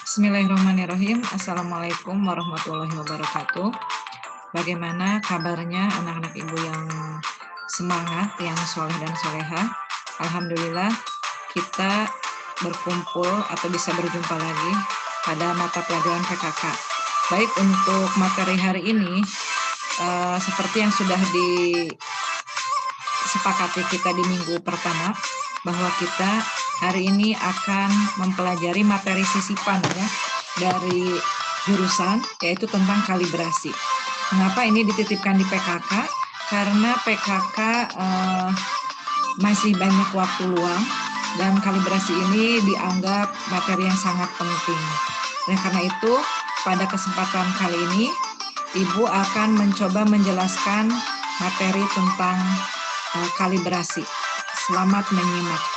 Bismillahirrahmanirrahim. Assalamualaikum warahmatullahi wabarakatuh. Bagaimana kabarnya anak-anak ibu yang semangat, yang soleh dan soleha? Alhamdulillah kita berkumpul atau bisa berjumpa lagi pada mata pelajaran PKK. Baik, untuk materi hari ini, seperti yang sudah disepakati kita di minggu pertama, bahwa kita hari ini akan mempelajari materi sisipan ya dari jurusan, yaitu tentang kalibrasi. Mengapa ini dititipkan di PKK? Karena PKK masih banyak waktu luang dan kalibrasi ini dianggap materi yang sangat penting. Dan karena itu, pada kesempatan kali ini, Ibu akan mencoba menjelaskan materi tentang kalibrasi. Selamat menyimak.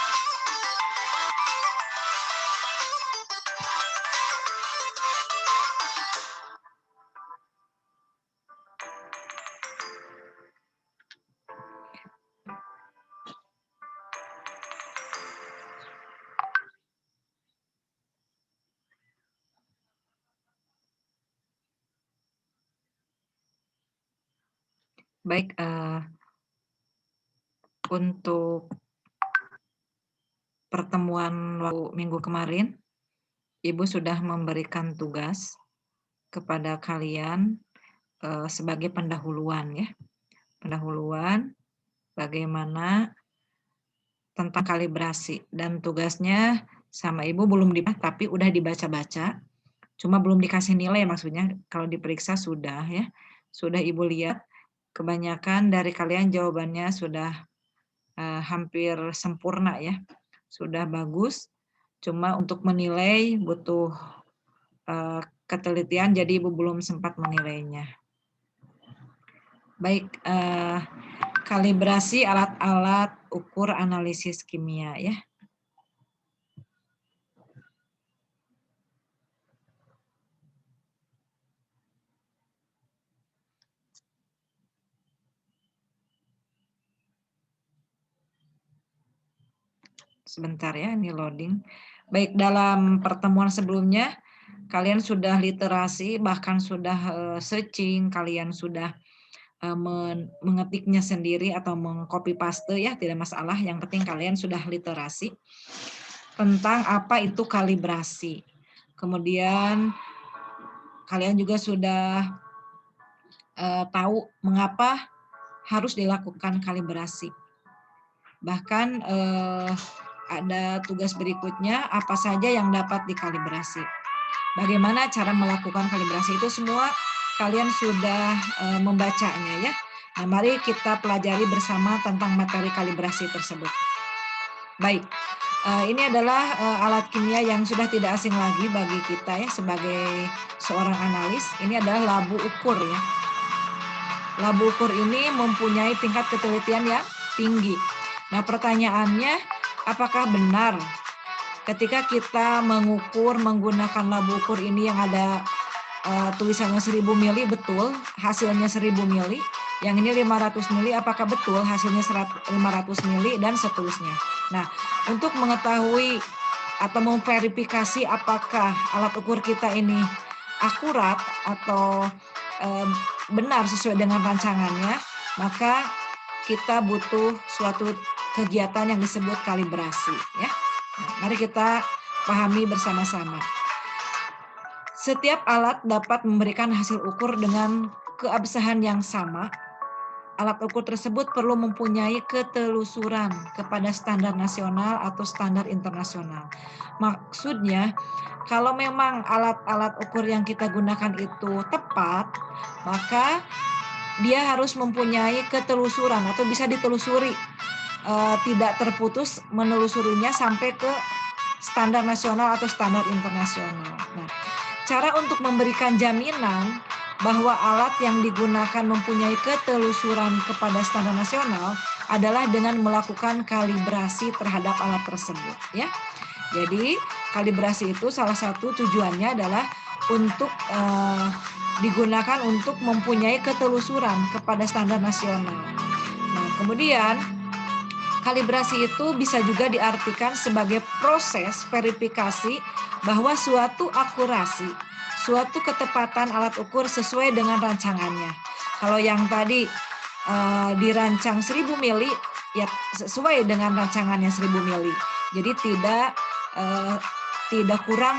Baik, untuk pertemuan minggu kemarin, Ibu sudah memberikan tugas kepada kalian sebagai pendahuluan ya. Pendahuluan bagaimana tentang kalibrasi, dan tugasnya sama Ibu belum tapi udah dibaca-baca. Cuma belum dikasih nilai, maksudnya kalau diperiksa sudah ya. Sudah Ibu lihat, kebanyakan dari kalian jawabannya sudah hampir sempurna ya. Sudah bagus, cuma untuk menilai butuh ketelitian, jadi Ibu belum sempat menilainya. Baik, kalibrasi alat-alat ukur analisis kimia ya. Sebentar ya, ini loading. Baik, dalam pertemuan sebelumnya kalian sudah literasi, bahkan sudah searching, kalian sudah mengetiknya sendiri atau mengcopy paste ya, tidak masalah. Yang penting kalian sudah literasi tentang apa itu kalibrasi. Kemudian kalian juga sudah tahu mengapa harus dilakukan kalibrasi. Bahkan ada tugas berikutnya, apa saja yang dapat dikalibrasi. Bagaimana cara melakukan kalibrasi, itu semua kalian sudah membacanya ya. Nah, mari kita pelajari bersama tentang materi kalibrasi tersebut. Baik, ini adalah alat kimia yang sudah tidak asing lagi bagi kita ya sebagai seorang analis. Ini adalah labu ukur ya. Labu ukur ini mempunyai tingkat ketelitian yang tinggi. Nah, pertanyaannya, apakah benar ketika kita mengukur menggunakan labu ukur ini yang ada tulisannya 1000 mili, betul hasilnya 1000 mili, yang ini 500 mili, apakah betul hasilnya 500 mili, dan seterusnya. Nah, untuk mengetahui atau memverifikasi apakah alat ukur kita ini akurat atau benar sesuai dengan rancangannya, maka kita butuh suatu kegiatan yang disebut kalibrasi ya. Nah, mari kita pahami bersama-sama. Setiap alat dapat memberikan hasil ukur dengan keabsahan yang sama. Alat ukur tersebut perlu mempunyai ketelusuran kepada standar nasional atau standar internasional. Maksudnya, kalau memang alat-alat ukur yang kita gunakan itu tepat, maka dia harus mempunyai ketelusuran atau bisa ditelusuri, tidak terputus menelusurinya sampai ke standar nasional atau standar internasional. Nah, cara untuk memberikan jaminan bahwa alat yang digunakan mempunyai ketelusuran kepada standar nasional adalah dengan melakukan kalibrasi terhadap alat tersebut ya. Jadi kalibrasi itu salah satu tujuannya adalah untuk digunakan untuk mempunyai ketelusuran kepada standar nasional. Nah, kemudian Kalibrasi itu bisa juga diartikan sebagai proses verifikasi bahwa suatu akurasi, suatu ketepatan alat ukur sesuai dengan rancangannya. Kalau yang tadi dirancang 1000 mili, ya sesuai dengan rancangannya 1000 mili. Jadi tidak kurang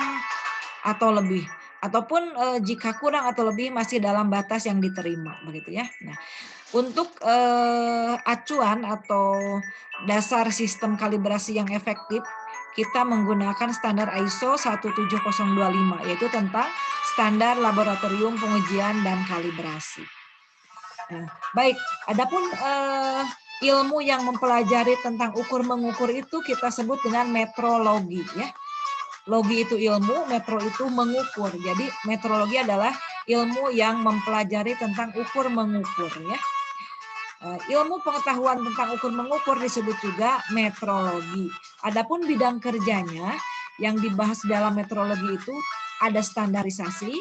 atau lebih. Ataupun jika kurang atau lebih masih dalam batas yang diterima, begitu ya. Nah, untuk acuan atau dasar sistem kalibrasi yang efektif, kita menggunakan standar ISO 17025, yaitu tentang standar laboratorium pengujian dan kalibrasi. Nah, baik, adapun ilmu yang mempelajari tentang ukur-mengukur itu kita sebut dengan metrologi, ya. Logi itu ilmu, metro itu mengukur. Jadi metrologi adalah ilmu yang mempelajari tentang ukur-mengukur, ya. Ilmu pengetahuan tentang ukur-mengukur disebut juga metrologi. Adapun bidang kerjanya yang dibahas dalam metrologi itu ada standarisasi,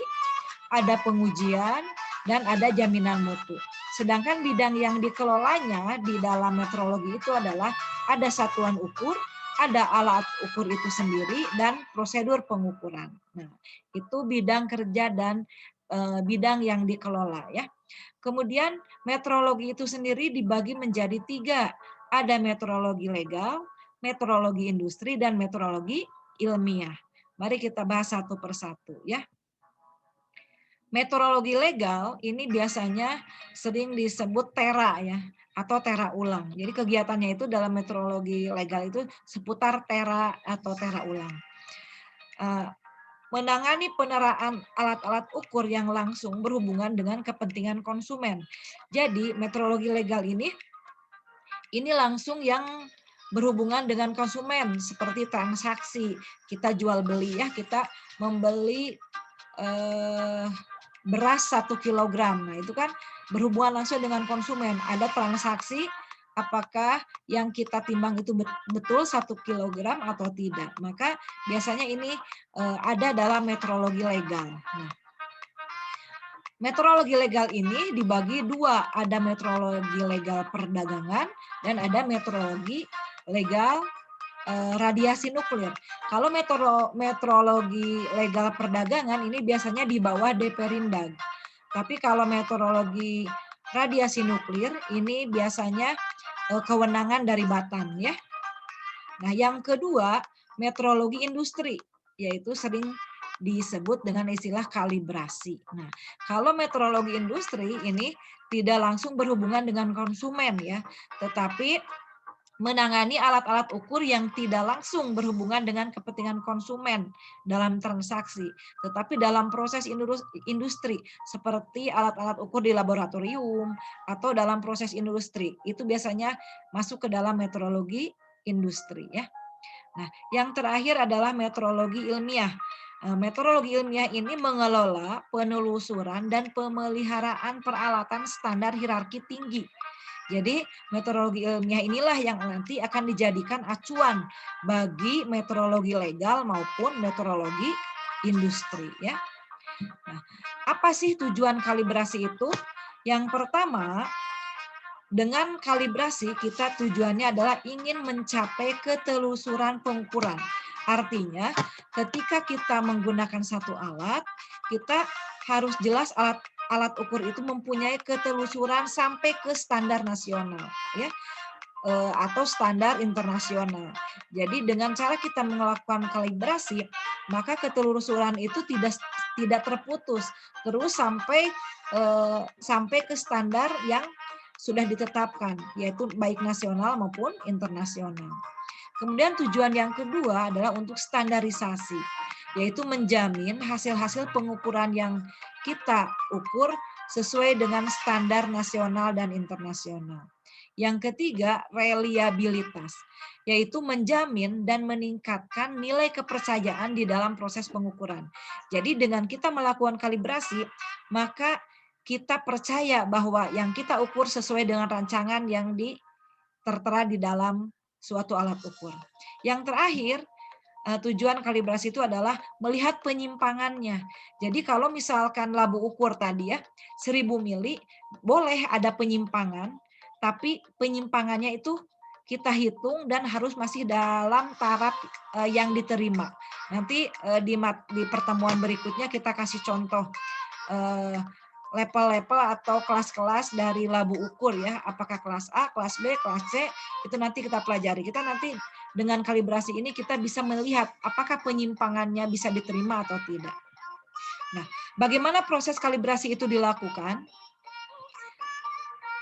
ada pengujian, dan ada jaminan mutu. Sedangkan bidang yang dikelolanya di dalam metrologi itu adalah ada satuan ukur, ada alat ukur itu sendiri, dan prosedur pengukuran. Nah, itu bidang kerja dan bidang yang dikelola, ya. Kemudian metrologi itu sendiri dibagi menjadi 3. Ada metrologi legal, metrologi industri, dan metrologi ilmiah. Mari kita bahas satu persatu, ya. Metrologi legal ini biasanya sering disebut tera, ya, atau tera ulang. Jadi kegiatannya itu dalam metrologi legal itu seputar tera atau tera ulang. Menangani peneraan alat-alat ukur yang langsung berhubungan dengan kepentingan konsumen. Jadi metrologi legal ini langsung yang berhubungan dengan konsumen, seperti transaksi, kita jual beli, ya, kita membeli beras 1 kilogram. Nah, itu kan berhubungan langsung dengan konsumen. Ada transaksi apakah yang kita timbang itu betul 1 kilogram atau tidak. Maka biasanya ini ada dalam metrologi legal. Nah, metrologi legal ini dibagi 2, ada metrologi legal perdagangan dan ada metrologi legal radiasi nuklir. Kalau metrologi legal perdagangan ini biasanya di bawah Deperindag. Tapi kalau metrologi radiasi nuklir ini biasanya kewenangan dari Batam, ya. Nah, yang kedua, metrologi industri, yaitu sering disebut dengan istilah kalibrasi. Nah, kalau metrologi industri ini tidak langsung berhubungan dengan konsumen, ya, tetapi menangani alat-alat ukur yang tidak langsung berhubungan dengan kepentingan konsumen dalam transaksi, tetapi dalam proses industri seperti alat-alat ukur di laboratorium atau dalam proses industri, itu biasanya masuk ke dalam metrologi industri, ya. Nah, yang terakhir adalah metrologi ilmiah. Metrologi ilmiah ini mengelola penelusuran dan pemeliharaan peralatan standar hierarki tinggi. Jadi metrologi ilmiah inilah yang nanti akan dijadikan acuan bagi metrologi legal maupun metrologi industri, ya. Nah, apa sih tujuan kalibrasi itu? Yang pertama, dengan kalibrasi kita tujuannya adalah ingin mencapai ketelusuran pengukuran. Artinya, ketika kita menggunakan satu alat, kita harus jelas alat ukur itu mempunyai ketelusuran sampai ke standar nasional, ya, atau standar internasional. Jadi dengan cara kita melakukan kalibrasi, maka ketelusuran itu tidak terputus terus sampai ke standar yang sudah ditetapkan, yaitu baik nasional maupun internasional. Kemudian tujuan yang kedua adalah untuk standarisasi, yaitu menjamin hasil-hasil pengukuran yang kita ukur sesuai dengan standar nasional dan internasional. Yang ketiga, reliabilitas, yaitu menjamin dan meningkatkan nilai kepercayaan di dalam proses pengukuran. Jadi dengan kita melakukan kalibrasi, maka kita percaya bahwa yang kita ukur sesuai dengan rancangan yang tertera di dalam suatu alat ukur. Yang terakhir, tujuan kalibrasi itu adalah melihat penyimpangannya. Jadi kalau misalkan labu ukur tadi, ya, 1000 mili, boleh ada penyimpangan, tapi penyimpangannya itu kita hitung dan harus masih dalam taraf yang diterima. Nanti di pertemuan berikutnya kita kasih contoh level-level atau kelas-kelas dari labu ukur ya, apakah kelas A, kelas B, kelas C, itu nanti kita pelajari. Kita nanti dengan kalibrasi ini kita bisa melihat apakah penyimpangannya bisa diterima atau tidak. Nah, bagaimana proses kalibrasi itu dilakukan?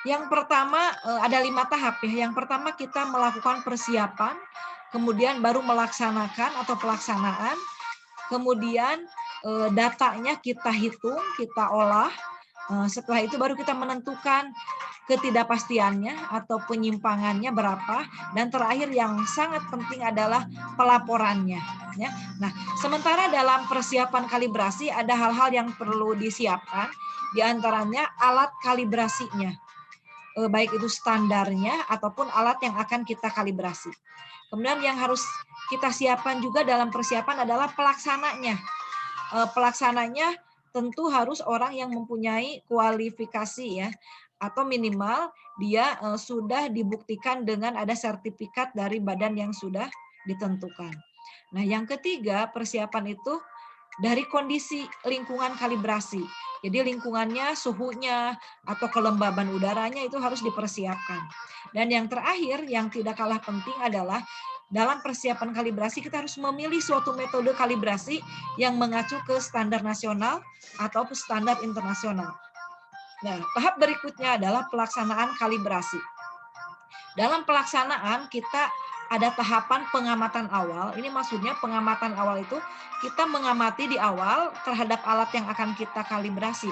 Yang pertama ada 5 tahap ya. Yang pertama kita melakukan persiapan, kemudian baru melaksanakan atau pelaksanaan, kemudian datanya kita hitung, kita olah. Setelah itu baru kita menentukan ketidakpastiannya atau penyimpangannya berapa, dan terakhir yang sangat penting adalah pelaporannya. Ya. Nah, sementara dalam persiapan kalibrasi ada hal-hal yang perlu disiapkan, diantaranya alat kalibrasinya, baik itu standarnya ataupun alat yang akan kita kalibrasi. Kemudian yang harus kita siapkan juga dalam persiapan adalah pelaksananya. Pelaksananya tentu harus orang yang mempunyai kualifikasi ya, atau minimal dia sudah dibuktikan dengan ada sertifikat dari badan yang sudah ditentukan. Nah, yang ketiga persiapan itu dari kondisi lingkungan kalibrasi. Jadi lingkungannya, suhunya, atau kelembaban udaranya itu harus dipersiapkan. Dan yang terakhir, yang tidak kalah penting adalah dalam persiapan kalibrasi kita harus memilih suatu metode kalibrasi yang mengacu ke standar nasional atau standar internasional. Nah, tahap berikutnya adalah pelaksanaan kalibrasi. Dalam pelaksanaan kita ada tahapan pengamatan awal. Ini maksudnya pengamatan awal itu kita mengamati di awal terhadap alat yang akan kita kalibrasi.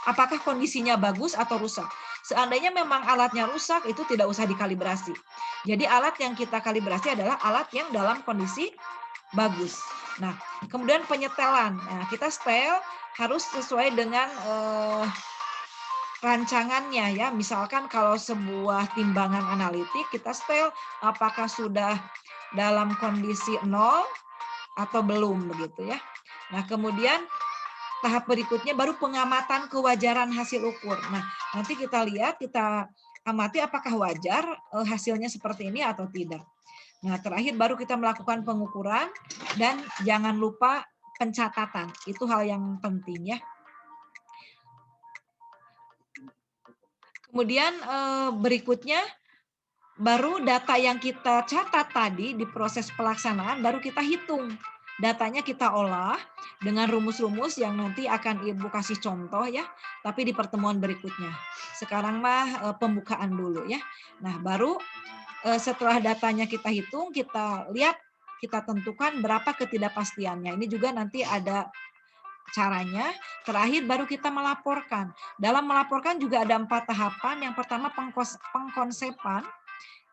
Apakah kondisinya bagus atau rusak? Seandainya memang alatnya rusak, itu tidak usah dikalibrasi. Jadi alat yang kita kalibrasi adalah alat yang dalam kondisi bagus. Nah, kemudian penyetelan. Nah, kita setel harus sesuai dengan rancangannya ya. Misalkan kalau sebuah timbangan analitik, kita setel apakah sudah dalam kondisi 0 atau belum begitu ya. Nah, kemudian tahap berikutnya baru pengamatan kewajaran hasil ukur. Nah, nanti kita lihat, kita amati apakah wajar hasilnya seperti ini atau tidak. Nah, terakhir baru kita melakukan pengukuran dan jangan lupa pencatatan. Itu hal yang penting ya. Kemudian berikutnya baru data yang kita catat tadi di proses pelaksanaan baru kita hitung. Datanya kita olah dengan rumus-rumus yang nanti akan Ibu kasih contoh ya, tapi di pertemuan berikutnya. Sekarang mah pembukaan dulu ya. Nah, baru setelah datanya kita hitung, kita lihat, kita tentukan berapa ketidakpastiannya. Ini juga nanti ada caranya. Terakhir baru kita melaporkan. Dalam melaporkan juga ada 4 tahapan. Yang pertama pengkonsepan,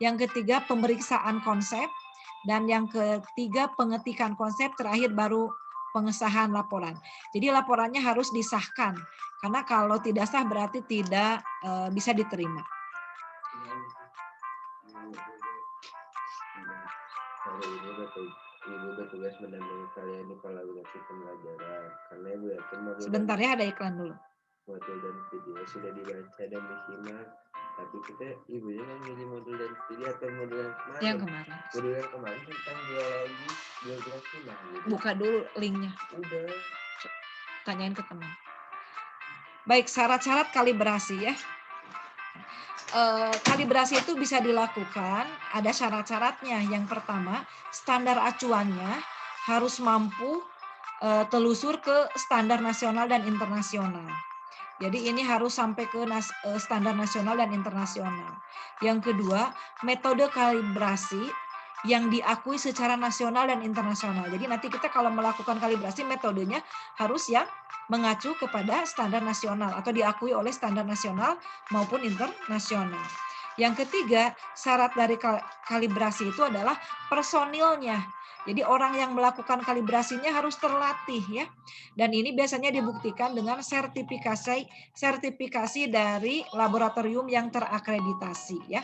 yang ketiga pemeriksaan konsep, dan yang ketiga pengetikan konsep, terakhir baru pengesahan laporan. Jadi laporannya harus disahkan, karena kalau tidak sah berarti tidak bisa diterima. Ibu bertugas mendampingi kalian di kolaborasi pembelajaran. Karena Ibu yakin sebentar ya, ada iklan dulu. Modul dan video sudah dibaca dan disimak. Tapi kita ibunya kan milih modul dan video atau modul yang kemarin? Yang kemarin. Modul yang kemarin tentang biologi mah. Gitu. Buka dulu linknya. Udah. Tanyain ke teman. Baik, syarat-syarat kalibrasi ya. Kalibrasi itu bisa dilakukan, ada syarat-syaratnya. Yang pertama, standar acuannya harus mampu telusur ke standar nasional dan internasional. Jadi ini harus sampai ke standar nasional dan internasional. Yang kedua, metode kalibrasi yang diakui secara nasional dan internasional. Jadi nanti kita kalau melakukan kalibrasi, metodenya harus yang mengacu kepada standar nasional atau diakui oleh standar nasional maupun internasional. Yang ketiga, syarat dari kalibrasi itu adalah personilnya. Jadi orang yang melakukan kalibrasinya harus terlatih ya. Dan ini biasanya dibuktikan dengan sertifikasi dari laboratorium yang terakreditasi ya.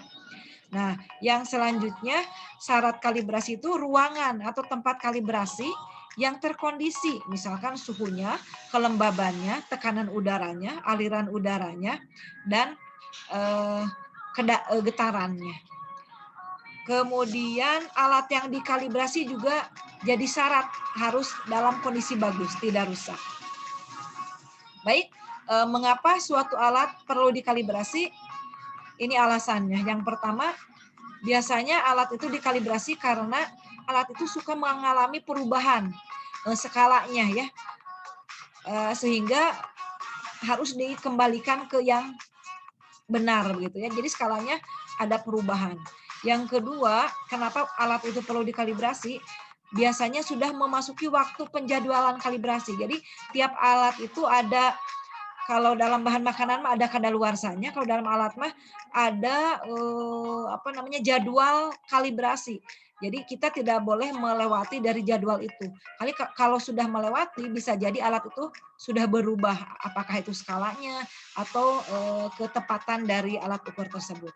Nah, yang selanjutnya syarat kalibrasi itu ruangan atau tempat kalibrasi yang terkondisi, misalkan suhunya, kelembabannya, tekanan udaranya, aliran udaranya, dan getarannya. Kemudian alat yang dikalibrasi juga jadi syarat harus dalam kondisi bagus, tidak rusak. Baik, mengapa suatu alat perlu dikalibrasi? Ini alasannya. Yang pertama, biasanya alat itu dikalibrasi karena alat itu suka mengalami perubahan skalanya ya, sehingga harus dikembalikan ke yang benar gitu ya. Jadi skalanya ada perubahan. Yang kedua, kenapa alat itu perlu dikalibrasi? Biasanya sudah memasuki waktu penjadwalan kalibrasi. Jadi tiap alat itu ada, kalau dalam bahan makanan mah ada kadaluarsanya, kalau dalam alat mah ada jadwal kalibrasi. Jadi kita tidak boleh melewati dari jadwal itu. Kalau sudah melewati bisa jadi alat itu sudah berubah, apakah itu skalanya atau ketepatan dari alat ukur tersebut.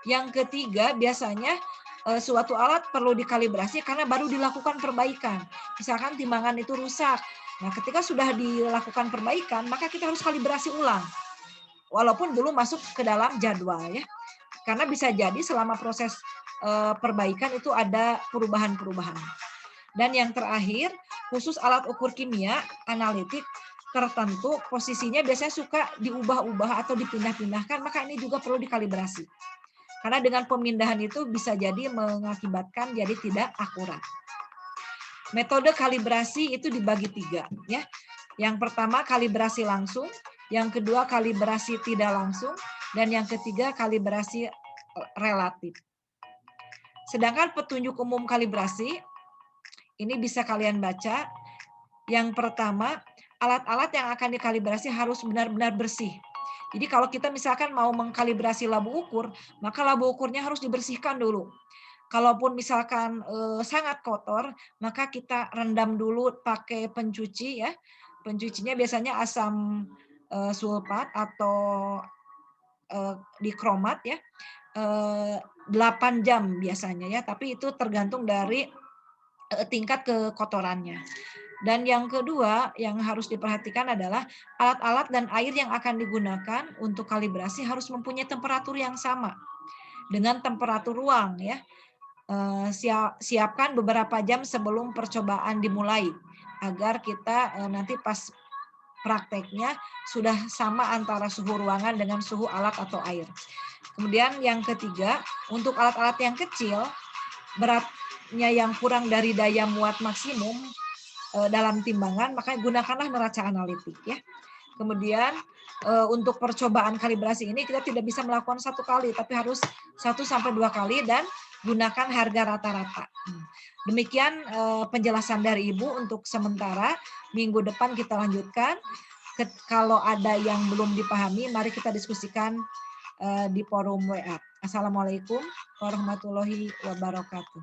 Yang ketiga, biasanya suatu alat perlu dikalibrasi karena baru dilakukan perbaikan. Misalkan timbangan itu rusak. Nah, ketika sudah dilakukan perbaikan, maka kita harus kalibrasi ulang. Walaupun belum masuk ke dalam jadwal ya. Karena bisa jadi selama proses perbaikan itu ada perubahan-perubahan. Dan yang terakhir, khusus alat ukur kimia analitik tertentu posisinya biasanya suka diubah-ubah atau dipindah-pindahkan, maka ini juga perlu dikalibrasi. Karena dengan pemindahan itu bisa jadi mengakibatkan jadi tidak akurat. Metode kalibrasi itu dibagi 3 ya. Yang pertama kalibrasi langsung, yang kedua kalibrasi tidak langsung, dan yang ketiga kalibrasi relatif. Sedangkan petunjuk umum kalibrasi ini bisa kalian baca. Yang pertama, alat-alat yang akan dikalibrasi harus benar-benar bersih. Jadi kalau kita misalkan mau mengkalibrasi labu ukur, maka labu ukurnya harus dibersihkan dulu. Kalaupun misalkan sangat kotor, maka kita rendam dulu pakai pencuci ya. Pencucinya biasanya asam sulfat atau dikromat ya. 8 jam biasanya ya, tapi itu tergantung dari tingkat kekotorannya. Dan yang kedua yang harus diperhatikan adalah alat-alat dan air yang akan digunakan untuk kalibrasi harus mempunyai temperatur yang sama dengan temperatur ruang ya. Siapkan beberapa jam sebelum percobaan dimulai agar kita nanti pas prakteknya sudah sama antara suhu ruangan dengan suhu alat atau air. Kemudian yang ketiga, untuk alat-alat yang kecil, beratnya yang kurang dari daya muat maksimum dalam timbangan, maka gunakanlah neraca analitik ya. Kemudian untuk percobaan kalibrasi ini kita tidak bisa melakukan 1 kali, tapi harus 1-2 kali dan gunakan harga rata-rata. Demikian penjelasan dari Ibu untuk sementara. Minggu depan kita lanjutkan. Kalau ada yang belum dipahami, mari kita diskusikan di forum WA. Assalamualaikum warahmatullahi wabarakatuh.